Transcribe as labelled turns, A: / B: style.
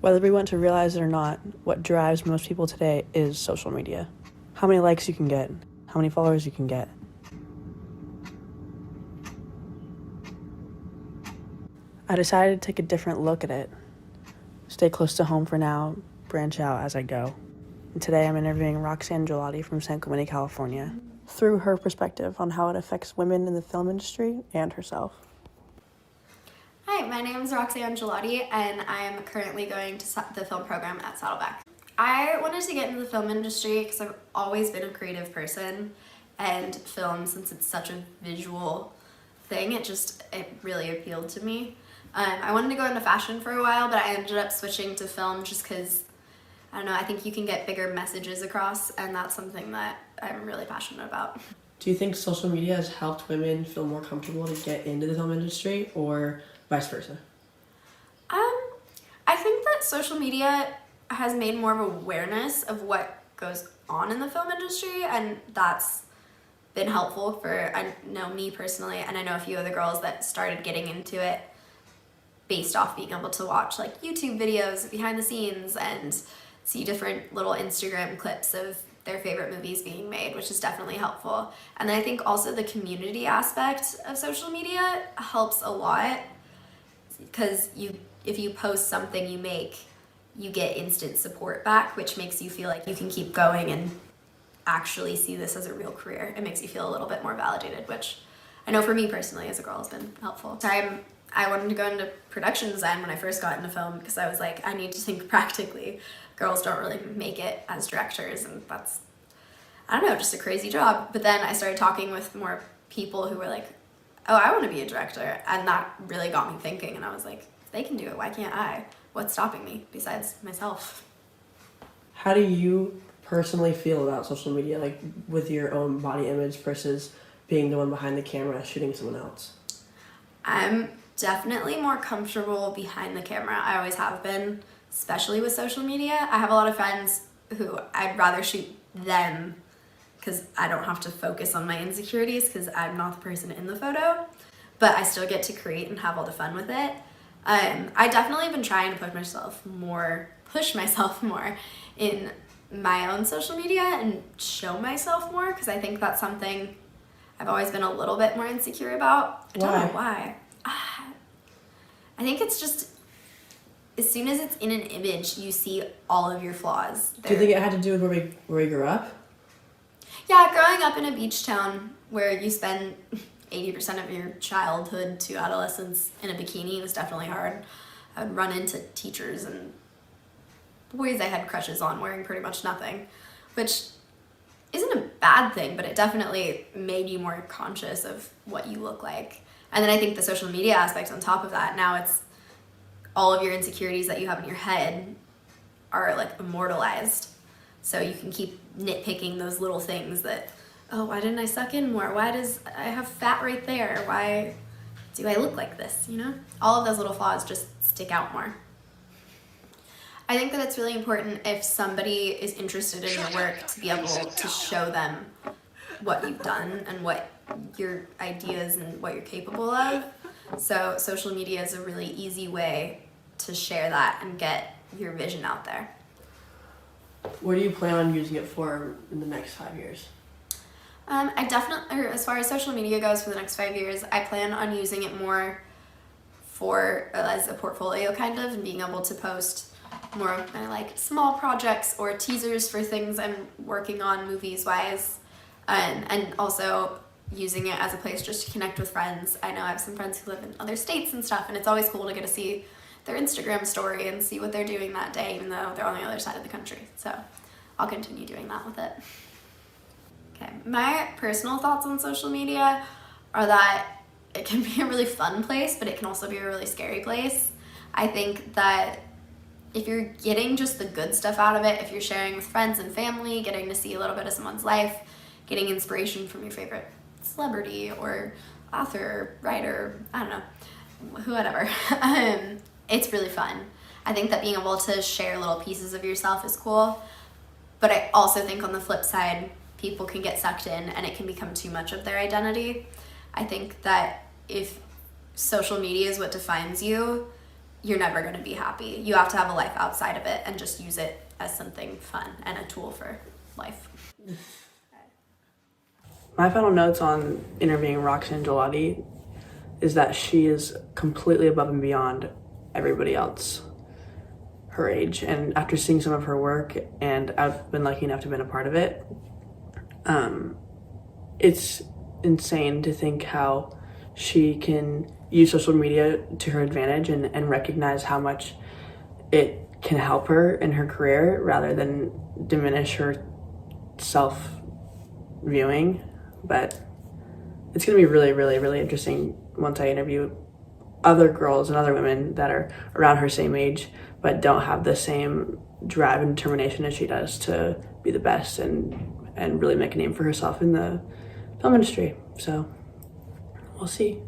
A: Whether we want to realize it or not, what drives most people today is social media. How many likes you can get, how many followers you can get. I decided to take a different look at it. Stay close to home for now, branch out as I go. And today I'm interviewing Roxy Gillotte from San Clemente, California, through her perspective on how it affects women in the film industry and herself.
B: Hi, my name is Roxy Gillotte, and I am currently going to the film program at Saddleback. I wanted to get into the film industry because I've always been a creative person, and film, since it's such a visual thing, it really appealed to me. I wanted to go into fashion for a while, but I ended up switching to film just because, I don't know, I think you can get bigger messages across, and that's something that I'm really passionate about.
A: Do you think social media has helped women feel more comfortable to get into the film industry, or vice versa?
B: I think that social media has made more of awareness of what goes on in the film industry, and that's been helpful for, I know me personally, and I know a few other girls that started getting into it based off being able to watch like YouTube videos behind the scenes and see different little Instagram clips of their favorite movies being made, which is definitely helpful. And then I think also the community aspect of social media helps a lot, because if you post something you make, you get instant support back, which makes you feel like you can keep going and actually see this as a real career. It makes you feel a little bit more validated, which I know for me personally as a girl has been helpful. I wanted to go into production design when I first got into film because I was like, I need to think practically. Girls don't really make it as directors, and that's, I don't know, just a crazy job. But then I started talking with more people who were like, oh, I want to be a director, and that really got me thinking, and I was like, if they can do it, why can't I? What's stopping me besides myself?
A: How do you personally feel about social media, like with your own body image versus being the one behind the camera shooting someone else?
B: I'm definitely more comfortable behind the camera. I always have been, especially with social media. I have a lot of friends who I'd rather shoot them because I don't have to focus on my insecurities because I'm not the person in the photo, but I still get to create and have all the fun with it. I definitely have been trying to push myself more in my own social media and show myself more, because I think that's something I've always been a little bit more insecure about. I don't know why. I think it's just, as soon as it's in an image, you see all of your flaws there.
A: Do you think it had to do with where you grew up?
B: Yeah, growing up in a beach town where you spend 80% of your childhood to adolescence in a bikini was definitely hard. I would run into teachers and boys I had crushes on wearing pretty much nothing, which isn't a bad thing, but it definitely made you more conscious of what you look like. And then I think the social media aspect on top of that, now it's all of your insecurities that you have in your head are like immortalized. So you can keep nitpicking those little things that, oh, why didn't I suck in more? Why does I have fat right there? Why do I look like this, you know? All of those little flaws just stick out more. I think that it's really important if somebody is interested in your work to be able to show them what you've done and what your ideas and what you're capable of. So social media is a really easy way to share that and get your vision out there.
A: What do you plan on using it for in the next 5 years?
B: I definitely, as far as social media goes for the next 5 years, I plan on using it more as a portfolio kind of, and being able to post more of my like small projects or teasers for things I'm working on movies wise, and also using it as a place just to connect with friends. I know I have some friends who live in other states and stuff, and it's always cool to get to see their Instagram story and see what they're doing that day, even though they're on the other side of the country. So I'll continue doing that with it. Okay, my personal thoughts on social media are that it can be a really fun place, but it can also be a really scary place. I think that if you're getting just the good stuff out of it, if you're sharing with friends and family, getting to see a little bit of someone's life, getting inspiration from your favorite celebrity or author, writer, I don't know, whoever, it's really fun. I think that being able to share little pieces of yourself is cool, but I also think on the flip side, people can get sucked in and it can become too much of their identity. I think that if social media is what defines you, you're never going to be happy. You have to have a life outside of it and just use it as something fun and a tool for life.
A: My final notes on interviewing Roxy Gillotte is that she is completely above and beyond everybody else her age. And after seeing some of her work, and I've been lucky enough to have been a part of it, it's insane to think how she can use social media to her advantage and recognize how much it can help her in her career rather than diminish her self-viewing. But it's going to be really, really, really interesting once I interview other girls and other women that are around her same age but don't have the same drive and determination as she does to be the best and really make a name for herself in the film industry. So we'll see.